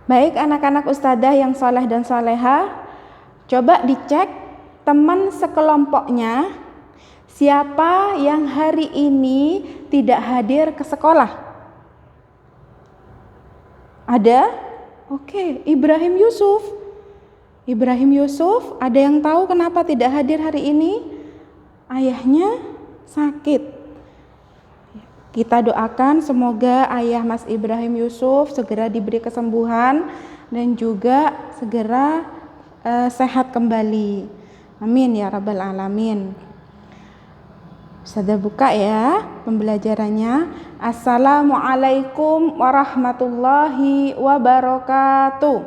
Baik anak-anak ustadzah yang soleh dan soleha, coba dicek teman sekelompoknya siapa yang hari ini tidak hadir ke sekolah. Ada? Oke, Ibrahim Yusuf. Ibrahim Yusuf, ada yang tahu kenapa tidak hadir hari ini? Ayahnya sakit. Kita doakan semoga ayah Mas Ibrahim Yusuf segera diberi kesembuhan dan juga segera sehat kembali. Amin ya rabbal alamin. Sudah buka ya pembelajarannya. Assalamualaikum warahmatullahi wabarakatuh.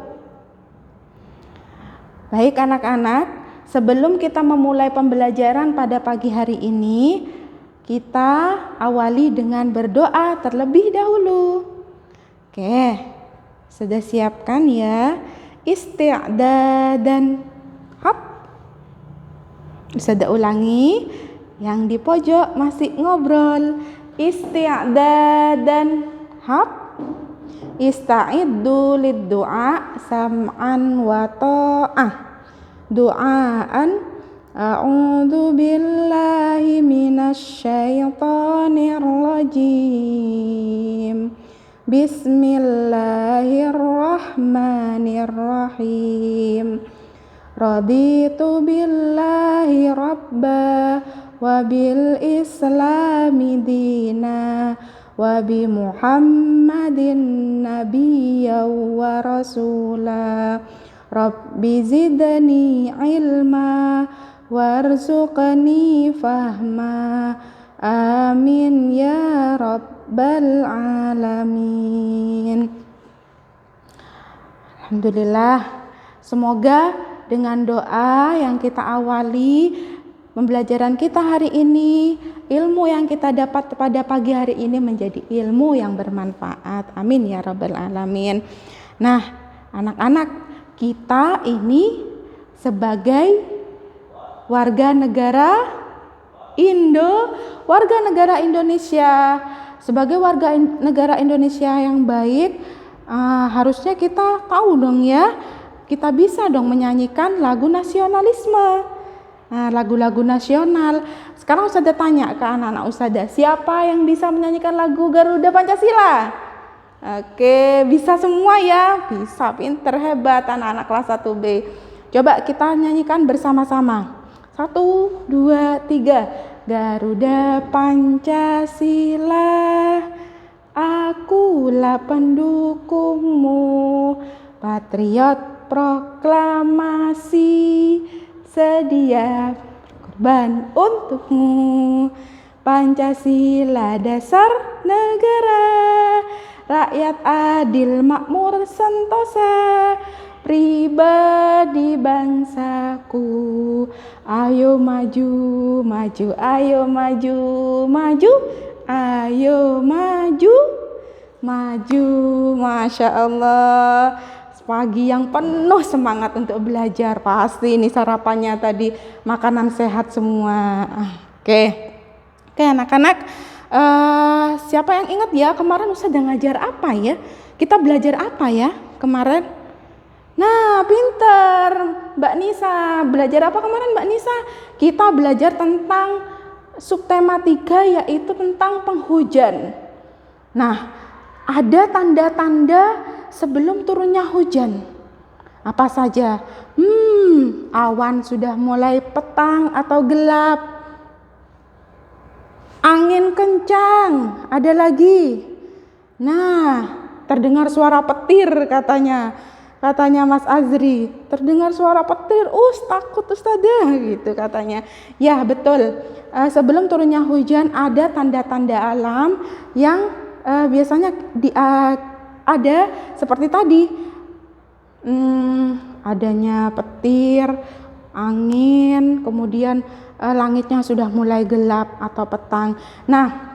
Baik anak-anak, sebelum kita memulai pembelajaran pada pagi hari ini, kita awali dengan berdoa terlebih dahulu. Oke, sudah siapkan ya isti'dadan. Hop. Bisa ulangi. Yang di pojok masih ngobrol. Isti'dadan. Hop. Ista'iddu lid-du'a sam'an wa ta'ah. Du'aan A'udzu billahi minasyaitonir rajim. Bismillahirrahmanirrahim. Raditu billahi rabba wa bil islami dina wa bi Muhammadin nabiyya wa rasula. Rabbi zidni ilma warzuqni fahma. Amin ya rabbal alamin. Alhamdulillah, semoga dengan doa yang kita awali pembelajaran kita hari ini, ilmu yang kita dapat pada pagi hari ini menjadi ilmu yang bermanfaat. Amin ya rabbal alamin. Nah, anak-anak, kita ini sebagai warga negara Indonesia, sebagai warga negara Indonesia yang baik, harusnya kita tahu dong ya, kita bisa dong menyanyikan lagu nasionalisme, lagu-lagu nasional. Sekarang Ustazah tanya ke anak-anak Ustazah, siapa yang bisa menyanyikan lagu Garuda Pancasila? Oke, bisa semua ya, bisa, pinter, hebat anak-anak kelas 1B. Coba kita nyanyikan bersama-sama. 1, 2, 3. Garuda Pancasila, akulah pendukungmu, patriot proklamasi, sedia korban untukmu. Pancasila dasar negara, rakyat adil makmur sentosa, pribadi bangsaku. Ayo maju, maju, ayo maju, maju, ayo maju, maju. Masya Allah, pagi yang penuh semangat untuk belajar. Pasti ini sarapannya tadi makanan sehat semua. Oke anak-anak, siapa yang ingat ya kemarin Ustazah ngajar apa ya? Kita belajar apa ya kemarin? Nah, pinter Mbak Nisa. Belajar apa kemarin Mbak Nisa? Kita belajar tentang subtema 3, yaitu tentang penghujan. Nah, ada tanda-tanda sebelum turunnya hujan. Apa saja? Awan sudah mulai petang atau gelap. Angin kencang. Ada lagi. Nah, terdengar suara petir katanya Mas Azri, terdengar suara petir, takut Ustazah gitu katanya. Ya betul, sebelum turunnya hujan ada tanda-tanda alam yang biasanya ada seperti tadi, adanya petir, angin, kemudian langitnya sudah mulai gelap atau petang. Nah,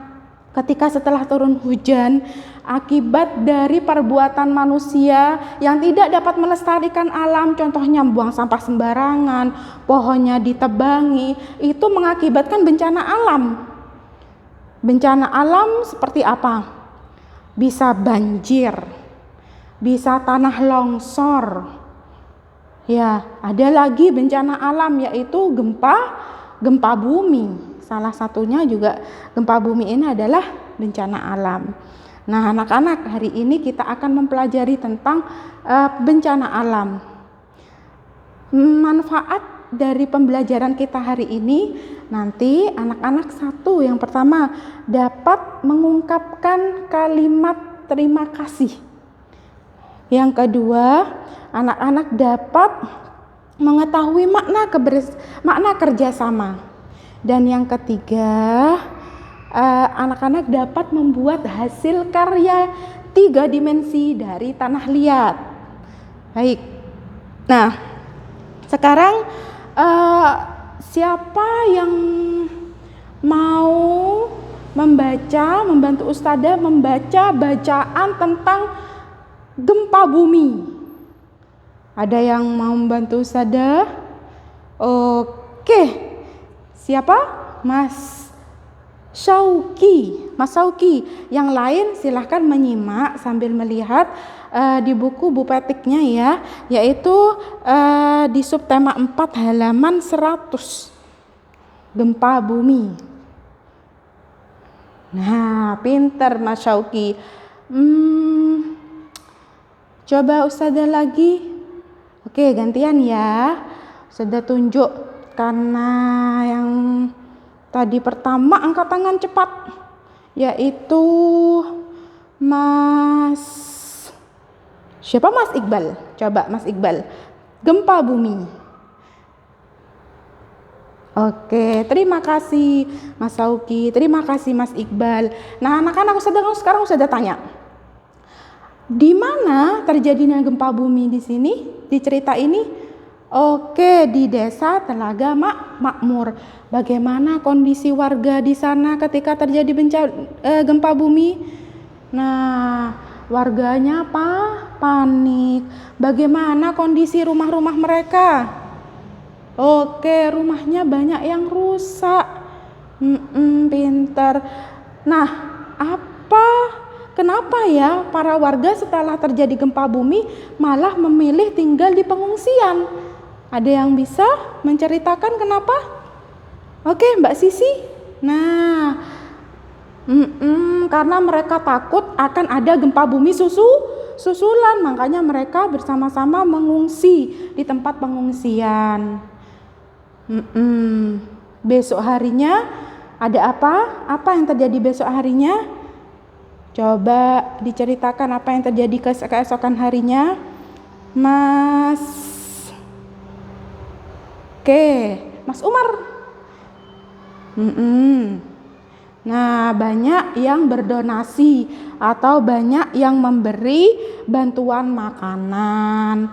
ketika setelah turun hujan, akibat dari perbuatan manusia yang tidak dapat melestarikan alam, contohnya buang sampah sembarangan, pohonnya ditebangi, itu mengakibatkan bencana alam. Bencana alam seperti apa? Bisa banjir, bisa tanah longsor. Ya, ada lagi bencana alam yaitu gempa bumi. Salah satunya juga gempa bumi ini adalah bencana alam. Nah, anak-anak, hari ini kita akan mempelajari tentang bencana alam. Manfaat dari pembelajaran kita hari ini, nanti anak-anak yang pertama dapat mengungkapkan kalimat terima kasih. Yang kedua, anak-anak dapat mengetahui makna kerjasama. Dan yang ketiga, anak-anak dapat membuat hasil karya 3 dimensi dari tanah liat. Baik. Nah, sekarang siapa yang mau membantu Ustadzah membaca bacaan tentang gempa bumi? Ada yang mau membantu Ustadzah? Oke. Siapa? Mas Syauki. Yang lain silahkan menyimak sambil melihat di buku Bupetiknya ya, yaitu di subtema 4 halaman 100. Gempa bumi. Nah, pinter Mas Syauki. Coba Ustadzah lagi. Oke, gantian ya. Ustadzah tunjuk karena yang tadi pertama angkat tangan cepat, yaitu Mas Iqbal. Coba Mas Iqbal. Gempa bumi. Oke, terima kasih Mas Syauki. Terima kasih Mas Iqbal. Nah, anak-anak sekarang Ustadzah tanya. Di mana terjadinya gempa bumi di sini? Di cerita ini? Oke, di desa Telaga Makmur. Bagaimana kondisi warga di sana ketika terjadi gempa bumi? Nah, warganya panik. Bagaimana kondisi rumah-rumah mereka? Oke, rumahnya banyak yang rusak. Pintar. Nah, kenapa ya para warga setelah terjadi gempa bumi malah memilih tinggal di pengungsian? Ada yang bisa menceritakan kenapa? Oke, Mbak Sisi. Nah, karena mereka takut akan ada gempa bumi susulan, makanya mereka bersama-sama mengungsi di tempat pengungsian. Besok harinya ada apa? Apa yang terjadi besok harinya? Coba diceritakan apa yang terjadi keesokan harinya, Mas. Oke, Mas Umar. Nah, banyak yang berdonasi atau banyak yang memberi bantuan makanan,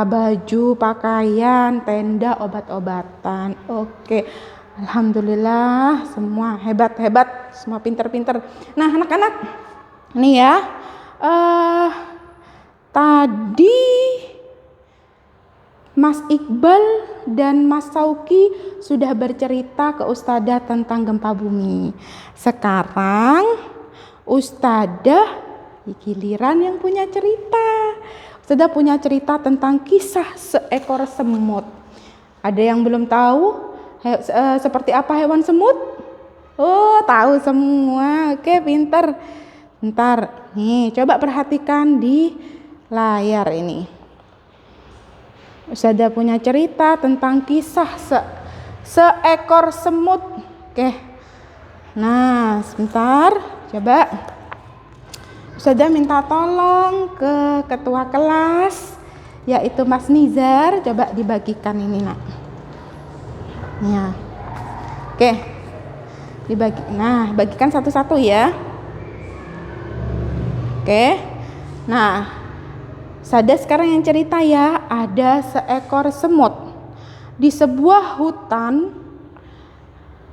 baju, pakaian, tenda, obat-obatan. Oke, alhamdulillah semua hebat, semua pinter-pinter. Nah, anak-anak, nih ya, tadi Mas Iqbal dan Mas Syauki sudah bercerita ke Ustadzah tentang gempa bumi. Sekarang Ustadzah giliran yang punya cerita. Ustadzah punya cerita tentang kisah seekor semut. Ada yang belum tahu seperti apa hewan semut? Oh, tahu semua. Oke, pintar. Bentar. Nih, coba perhatikan di layar ini. Ustadzah punya cerita tentang kisah seekor semut. Oke. Nah, sebentar. Coba. Ustadzah minta tolong ke ketua kelas, yaitu Mas Nizar. Coba dibagikan ini, Nak. Ya. Oke. Bagikan satu-satu ya. Oke. Nah, Ustadzah sekarang yang cerita ya, ada seekor semut. Di sebuah hutan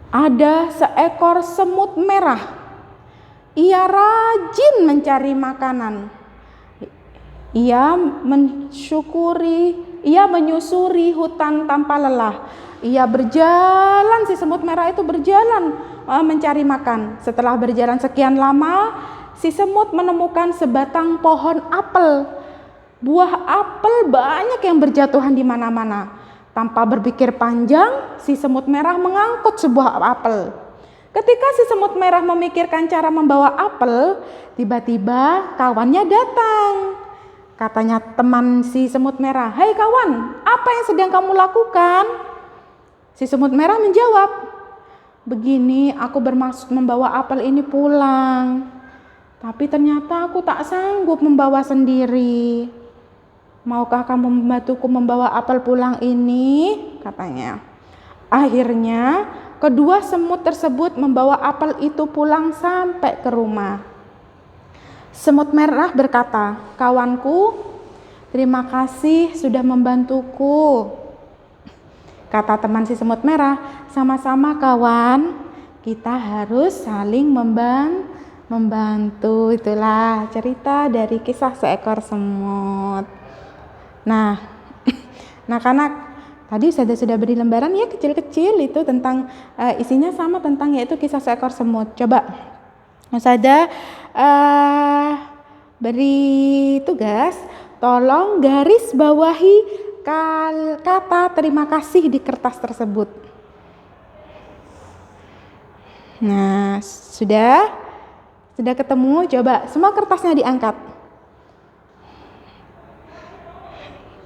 ada seekor semut merah. Ia rajin mencari makanan. Ia menyusuri hutan tanpa lelah. Si semut merah itu berjalan mencari makan. Setelah berjalan sekian lama, si semut menemukan sebatang pohon apel. Buah apel banyak yang berjatuhan di mana-mana. Tanpa berpikir panjang, si semut merah mengangkut sebuah apel. Ketika si semut merah memikirkan cara membawa apel, tiba-tiba kawannya datang. Katanya teman si semut merah, "Hai kawan, apa yang sedang kamu lakukan?" Si semut merah menjawab, "Begini, aku bermaksud membawa apel ini pulang. Tapi ternyata aku tak sanggup membawa sendiri. Maukah kamu membantuku membawa apel pulang ini?" katanya. Akhirnya, kedua semut tersebut membawa apel itu pulang sampai ke rumah. Semut merah berkata, "Kawanku, terima kasih sudah membantuku." Kata teman si semut merah, "Sama-sama kawan, kita harus saling membantu." Itulah cerita dari kisah seekor semut. Nah, anak-anak, tadi sudah beri lembaran ya kecil-kecil itu tentang isinya sama tentang yaitu kisah seekor semut. Coba Ustazah beri tugas, tolong garis bawahi kata terima kasih di kertas tersebut. Nah, sudah ketemu? Coba semua kertasnya diangkat.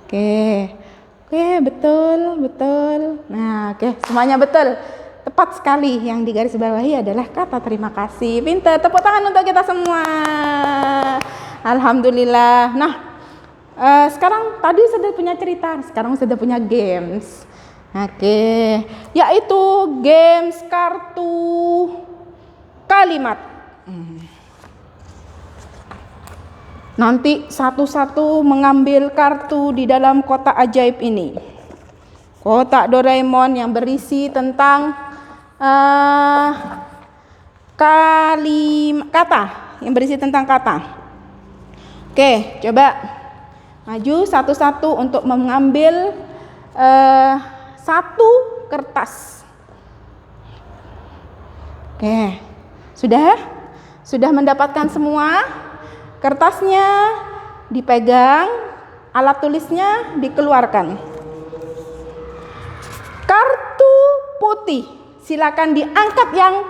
Oke, betul. Nah, semuanya betul. Tepat sekali, yang digarisbawahi adalah kata terima kasih. Pintar, tepuk tangan untuk kita semua. Alhamdulillah. Nah, sekarang tadi sudah punya cerita, sekarang sudah punya games. Oke, yaitu games kartu kalimat. Nanti satu-satu mengambil kartu di dalam kotak ajaib ini. Kotak Doraemon yang berisi tentang kata, yang berisi tentang kata. Oke, coba maju satu-satu untuk mengambil satu kertas. Oke, sudah mendapatkan semua? Kertasnya dipegang, alat tulisnya dikeluarkan. Kartu putih, silakan diangkat yang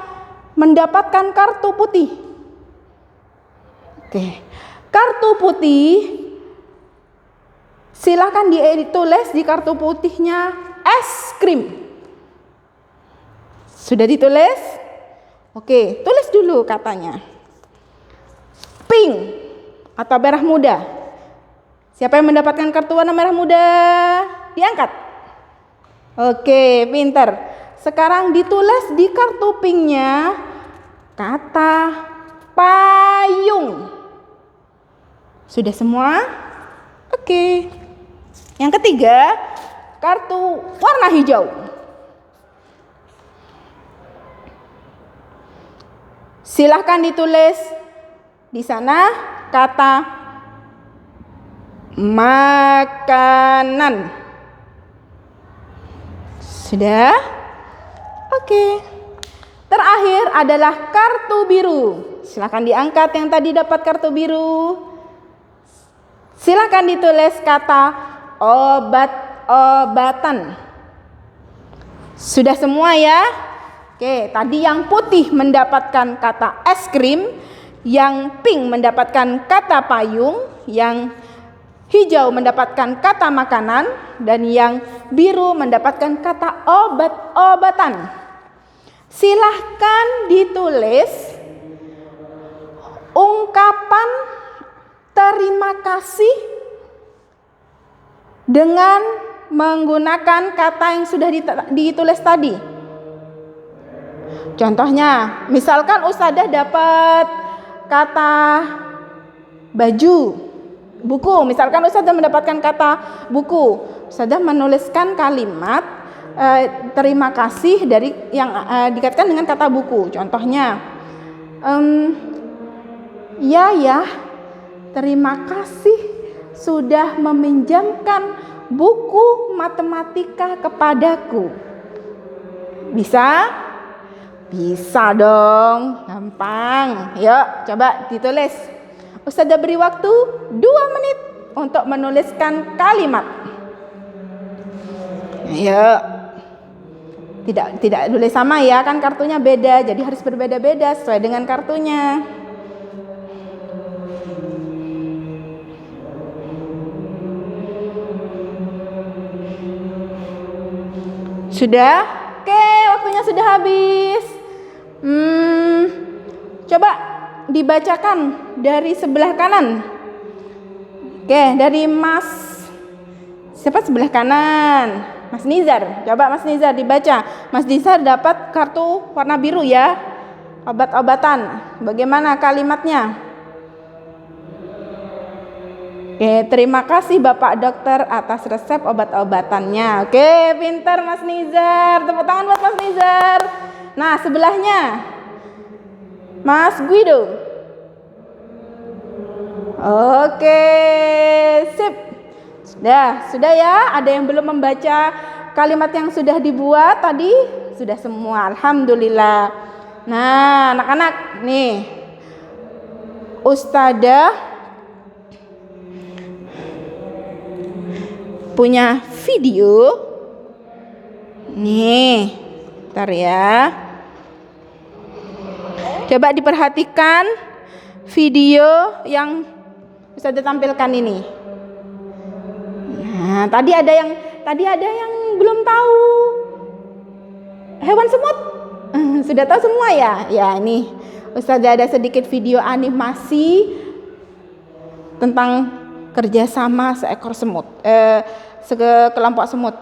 mendapatkan kartu putih. Oke, kartu putih, silakan ditulis di kartu putihnya es krim. Sudah ditulis? Oke, tulis dulu katanya. Pink atau merah muda. Siapa yang mendapatkan kartu warna merah muda? Diangkat. Oke, pintar. Sekarang ditulis di kartu pinknya kata payung. Sudah semua? Oke. Yang ketiga, kartu warna hijau. Silahkan ditulis di sana kata makanan. Sudah? Oke. Terakhir adalah kartu biru. Silakan diangkat yang tadi dapat kartu biru. Silakan ditulis kata obat-obatan. Sudah semua ya? Oke, tadi yang putih mendapatkan kata es krim, yang pink mendapatkan kata payung, yang hijau mendapatkan kata makanan, dan yang biru mendapatkan kata obat-obatan. Silahkan ditulis ungkapan terima kasih dengan menggunakan kata yang sudah ditulis tadi. Contohnya, misalkan Ustazah dapat kata baju, buku. Misalkan Ustazah mendapatkan kata buku, Ustazah menuliskan kalimat terima kasih dari yang dikaitkan dengan kata buku. Contohnya, ya, terima kasih sudah meminjamkan buku matematika kepadaku. Bisa? Bisa dong, gampang. Yuk, coba ditulis. Ustazah beri waktu 2 menit untuk menuliskan kalimat. Yuk. Tidak boleh sama ya, kan kartunya beda, jadi harus berbeda-beda sesuai dengan kartunya. Sudah? Oke, waktunya sudah habis. Coba dibacakan dari sebelah kanan. Oke, dari Mas. Siapa sebelah kanan? Mas Nizar. Coba Mas Nizar dibaca. Mas Nizar dapat kartu warna biru ya. Obat-obatan. Bagaimana kalimatnya? Oke, terima kasih Bapak Dokter atas resep obat-obatannya. Oke, pintar Mas Nizar. Tepuk tangan buat Mas Nizar. Nah, sebelahnya Mas Guido. Oke, sip. Sudah ya. Ada yang belum membaca kalimat yang sudah dibuat tadi? Sudah semua, alhamdulillah. Nah, anak-anak, nih. Ustazah punya video. Nih, bentar ya. Coba diperhatikan video yang Ustazah tampilkan ini. Nah, tadi ada yang belum tahu. Hewan semut. Sudah tahu semua ya? Ya, ini Ustazah ada sedikit video animasi tentang kerjasama seekor semut, sekelompok semut.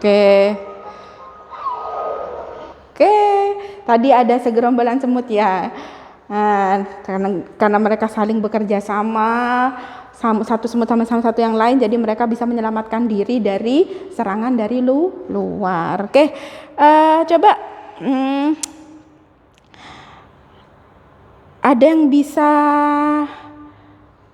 Oke. Tadi ada segerombolan semut ya. Nah, karena mereka saling bekerja sama, satu semut sama satu yang lain, jadi mereka bisa menyelamatkan diri dari serangan dari luar. Oke, coba ada yang bisa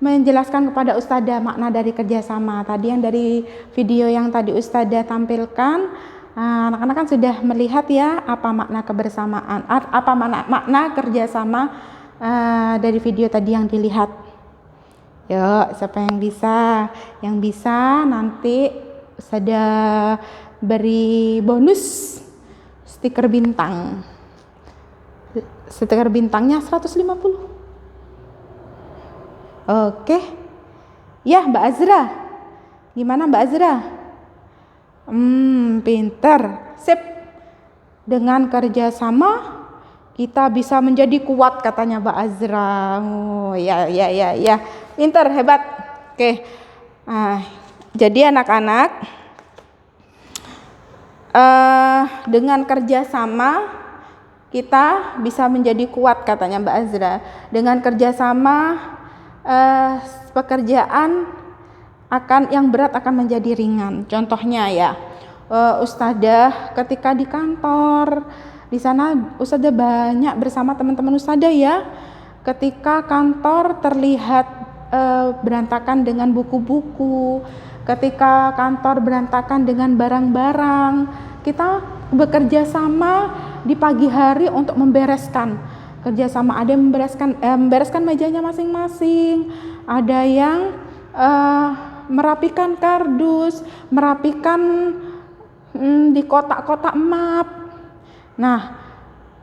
menjelaskan kepada Ustazah makna dari kerjasama tadi yang dari video yang tadi Ustazah tampilkan. Anak-anak kan sudah melihat ya apa makna kebersamaan, apa makna kerjasama dari video tadi yang dilihat. Yuk, siapa yang bisa? Yang bisa nanti Ustazah beri bonus stiker bintang. Stiker bintangnya 150. Oke. Ya, Mbak Azra. Gimana Mbak Azra? Pinter. Sip. Dengan kerjasama kita bisa menjadi kuat katanya Mbak Azra. Oh, ya. Pinter, hebat. Oke. Jadi anak-anak, dengan kerjasama kita bisa menjadi kuat katanya Mbak Azra. Dengan kerjasama pekerjaan yang berat akan menjadi ringan. Contohnya ya, Ustazah ketika di kantor, di sana Ustazah banyak bersama teman-teman Ustazah ya. Ketika kantor terlihat berantakan dengan buku-buku, ketika kantor berantakan dengan barang-barang, kita bekerja sama di pagi hari untuk membereskan. Kerjasama, ada yang membereskan mejanya masing-masing, ada yang merapikan kardus, merapikan di kotak-kotak map. Nah,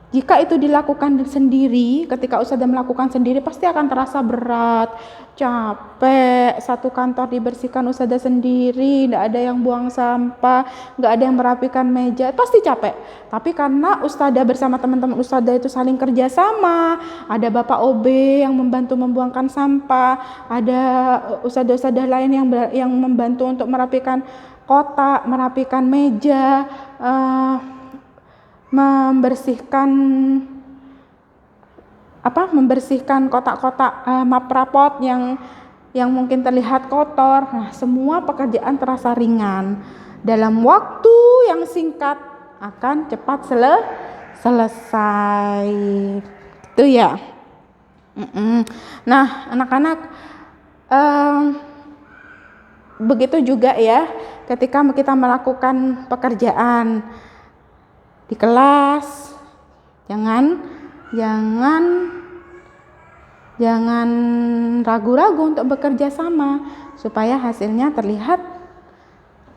jika itu dilakukan sendiri, ketika Ustazah melakukan sendiri pasti akan terasa berat, capek. Satu kantor dibersihkan Ustazah sendiri, tidak ada yang buang sampah, nggak ada yang merapikan meja, pasti capek. Tapi karena Ustazah bersama teman-teman Ustazah itu saling kerjasama, ada Bapak OB yang membantu membuangkan sampah, ada Ustazah-Ustazah lain yang membantu untuk merapikan kotak, merapikan meja, membersihkan kotak-kotak map rapot yang yang mungkin terlihat kotor. Nah, semua pekerjaan terasa ringan. Dalam waktu yang singkat akan cepat selesai. Itu ya. Nah, anak-anak, begitu juga ya ketika kita melakukan pekerjaan di kelas. Jangan ragu-ragu untuk bekerja sama supaya hasilnya terlihat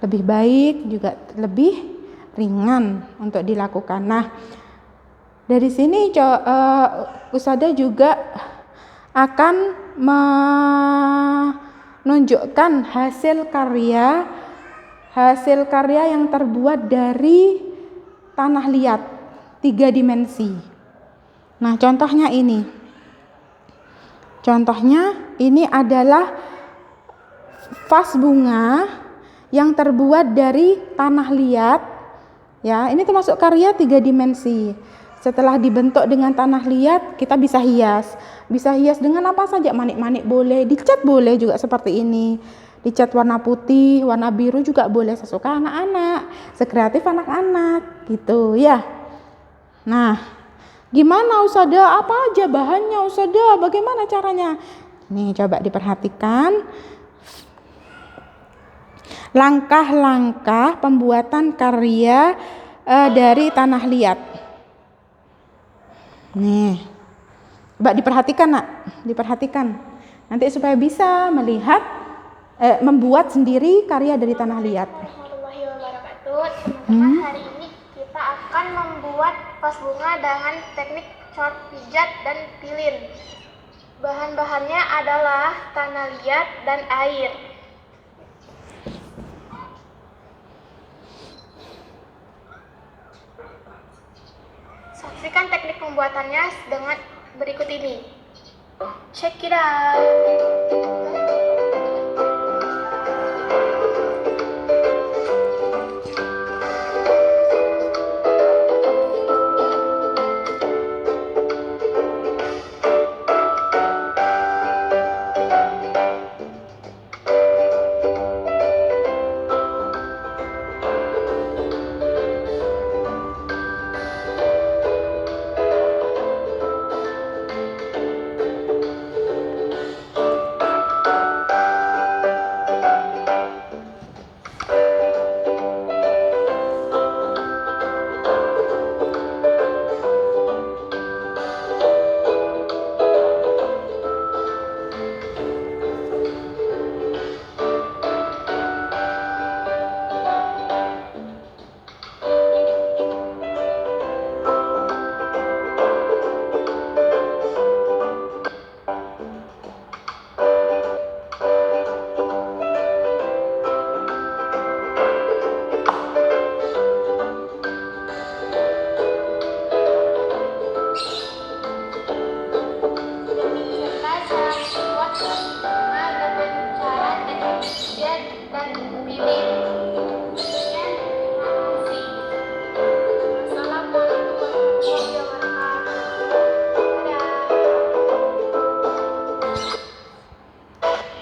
lebih baik, juga lebih ringan untuk dilakukan. Nah, dari sini Ustadzah juga akan menunjukkan hasil karya yang terbuat dari tanah liat 3 dimensi. Nah, contohnya ini adalah vas bunga yang terbuat dari tanah liat. Ya, ini termasuk karya 3 dimensi. Setelah dibentuk dengan tanah liat, kita bisa hias. Bisa hias dengan apa saja, manik-manik boleh, dicat boleh juga seperti ini. Dicat warna putih, warna biru juga boleh, sesuka anak-anak, sekreatif anak-anak gitu ya. Nah, gimana Ustadzah? Apa aja bahannya Ustadzah? Bagaimana caranya? Nih, coba diperhatikan langkah-langkah pembuatan karya dari tanah liat. Nih, coba diperhatikan nak, diperhatikan. Nanti supaya bisa melihat, membuat sendiri karya dari tanah liat. Warahmatullahi wabarakatuh. Teman-teman, hari ini kita akan membuat vas bunga dengan teknik cat pijat dan pilin. Bahan-bahannya adalah tanah liat dan air. Saksikan teknik pembuatannya dengan berikut ini. Check it out.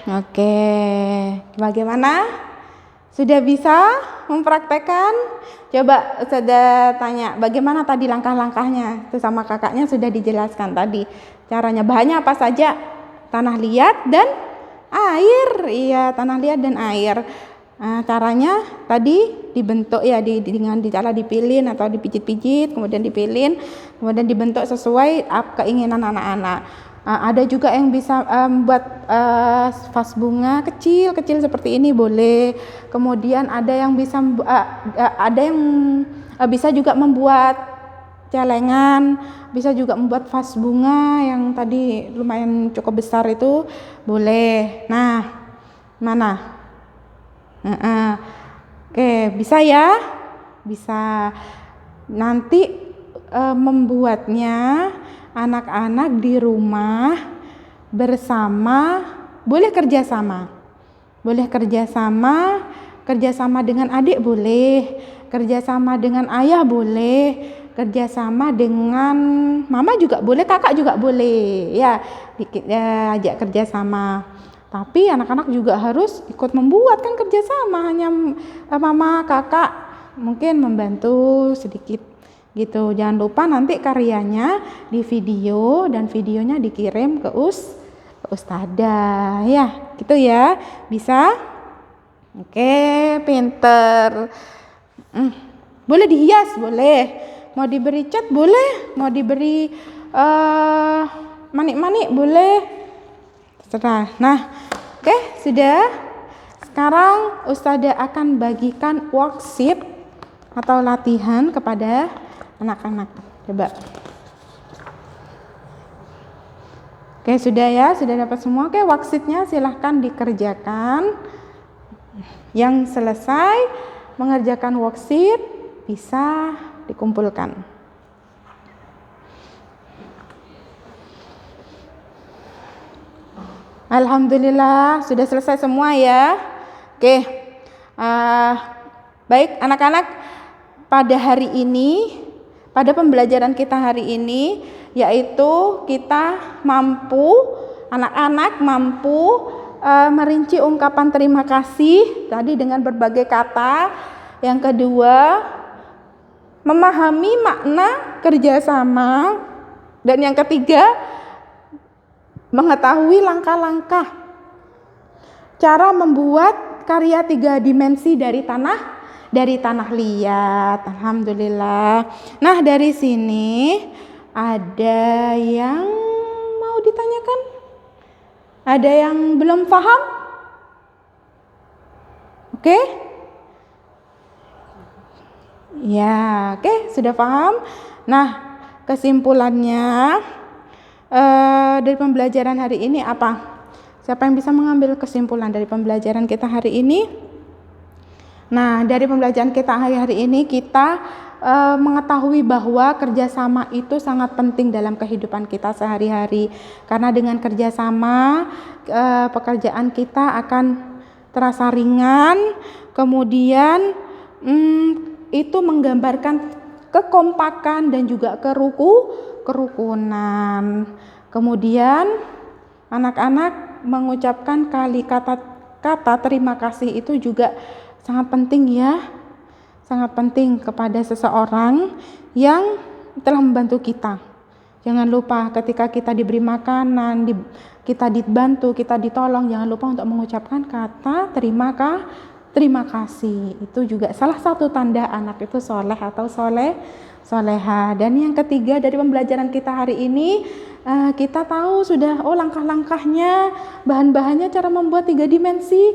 Oke, bagaimana? Sudah bisa mempraktekkan? Coba Ustadzah tanya, bagaimana tadi langkah-langkahnya? Itu sama kakaknya sudah dijelaskan tadi. Caranya, bahannya apa saja? Tanah liat dan air. Iya, tanah liat dan air. Nah, caranya tadi dibentuk ya, dengan cara dipilin atau dipijit-pijit, kemudian dipilin, kemudian dibentuk sesuai keinginan anak-anak. Ada juga yang bisa buat vas bunga kecil-kecil seperti ini boleh. Kemudian ada yang bisa juga membuat celengan, bisa juga membuat vas bunga yang tadi lumayan cukup besar itu boleh. Nah, mana? Oke, bisa ya? Bisa. Nanti membuatnya anak-anak di rumah bersama, boleh kerjasama dengan adik boleh, kerjasama dengan ayah boleh, kerjasama dengan mama juga boleh, kakak juga boleh ya, ajak kerjasama. Tapi anak-anak juga harus ikut membuat, kan kerjasama, hanya mama, kakak mungkin membantu sedikit gitu. Jangan lupa nanti karyanya di video dan videonya dikirim ke ustadzah ya, gitu ya. Bisa? Oke, pinter. Boleh dihias, boleh. Mau diberi cat boleh, mau diberi manik-manik boleh. Terserah. Nah, oke, sudah. Sekarang ustadzah akan bagikan worksheet atau latihan kepada anak-anak. Coba. Oke, sudah ya, sudah dapat semua. Oke, worksheetnya silahkan dikerjakan. Yang selesai mengerjakan worksheet bisa dikumpulkan. Alhamdulillah sudah selesai semua ya. Oke, baik anak-anak, pada hari ini, pada pembelajaran kita hari ini, yaitu kita mampu, anak-anak mampu merinci ungkapan terima kasih tadi dengan berbagai kata. Yang kedua, memahami makna kerjasama. Dan yang ketiga, mengetahui langkah-langkah cara membuat karya 3 dimensi dari tanah liat. Alhamdulillah. Nah, dari sini ada yang mau ditanyakan? Ada yang belum paham? Oke? Ya, oke, sudah paham. Nah, kesimpulannya dari pembelajaran hari ini apa? Siapa yang bisa mengambil kesimpulan dari pembelajaran kita hari ini? Nah, dari pembelajaran kita hari ini kita mengetahui bahwa kerjasama itu sangat penting dalam kehidupan kita sehari-hari. Karena dengan kerjasama pekerjaan kita akan terasa ringan. Kemudian itu menggambarkan kekompakan dan juga kerukunan. Kemudian anak-anak mengucapkan kata terima kasih itu juga sangat penting ya. Sangat penting kepada seseorang yang telah membantu kita. Jangan lupa ketika kita diberi makanan, kita dibantu, kita ditolong, jangan lupa untuk mengucapkan kata terima kasih. Itu juga salah satu tanda anak itu soleh atau soleha. Dan yang ketiga dari pembelajaran kita hari ini, kita tahu sudah langkah-langkahnya, bahan-bahannya, cara membuat 3 dimensi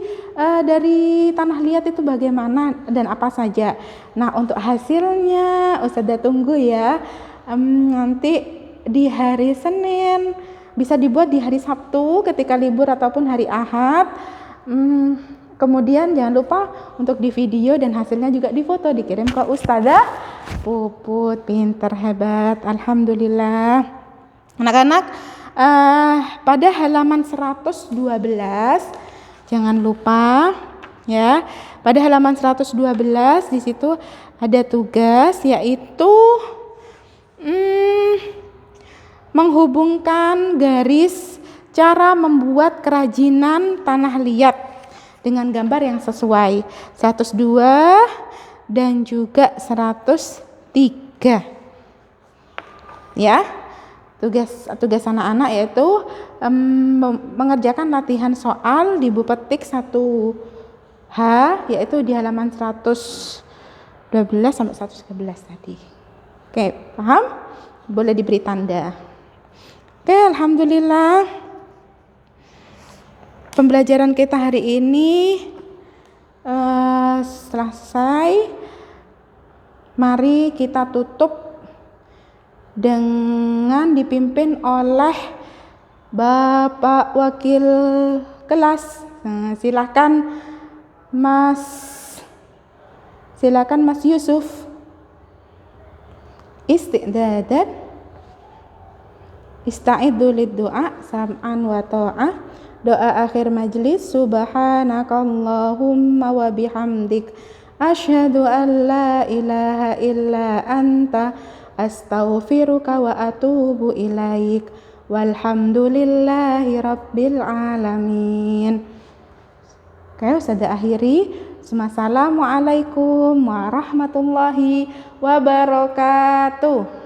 dari tanah liat itu bagaimana dan apa saja. Nah, untuk hasilnya Ustazah tunggu ya. Nanti di hari Senin, bisa dibuat di hari Sabtu ketika libur ataupun hari Ahad. Kemudian jangan lupa untuk di video dan hasilnya juga difoto, dikirim ke Ustazah Puput. Pinter, hebat, alhamdulillah. Anak-anak, pada halaman 112 jangan lupa ya, pada halaman 112 di situ ada tugas, yaitu menghubungkan garis cara membuat kerajinan tanah liat dengan gambar yang sesuai. 102 dan juga 103 ya. Tugas anak-anak yaitu mengerjakan latihan soal di buku petik 1H, yaitu di halaman 112 sampai 113 tadi. Oke, paham? Boleh diberi tanda. Oke, alhamdulillah. Pembelajaran kita hari ini selesai. Mari kita tutup dengan dipimpin oleh Bapak Wakil Kelas. Nah, silakan Mas Yusuf. Isti'dadat. Ista'idhu lid-du'a sam'an wa ta'ah. Doa akhir majlis. Subhanakallahumma wa bihamdik, asyhadu an la ilaha illa anta, astaghfiruka wa atubu ilaik. Walhamdulillahi rabbil alamin. Oke, Ustazah akhiri. Assalamualaikum warahmatullahi wabarakatuh.